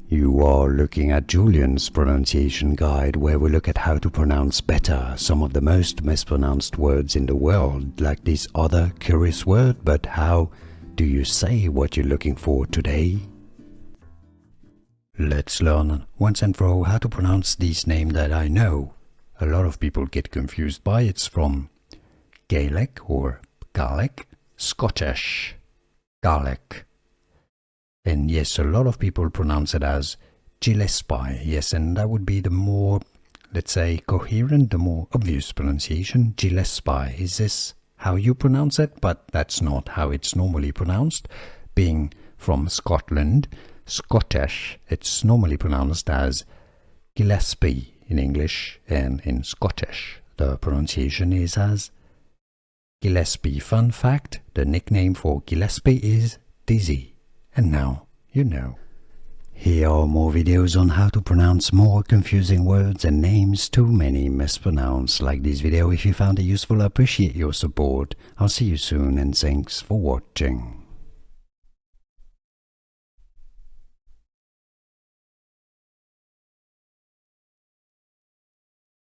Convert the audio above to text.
You are looking at Julian's pronunciation guide, where we look at how to pronounce better some of the most mispronounced words in the world, like this other curious word. But how do you say what you're looking for today? Let's learn once and for all how to pronounce this name that I know a lot of people get confused by. It's from Gaelic or Gaelic, Scottish, Gaelic. And yes, a lot of people pronounce it as Gillespie. Yes, and that would be the more, let's say, coherent, the more obvious pronunciation. Gillespie. Is this how you pronounce it? But that's not how it's normally pronounced. Being from Scotland, Scottish, it's normally pronounced as Gillespie in English, and in Scottish the pronunciation is as Gillespie. Fun fact, the nickname for Gillespie is Dizzy. And now you know. Here are more videos on how to pronounce more confusing words and names too many mispronounced. Like this video if you found it useful. I appreciate your support. I'll see you soon and thanks for watching.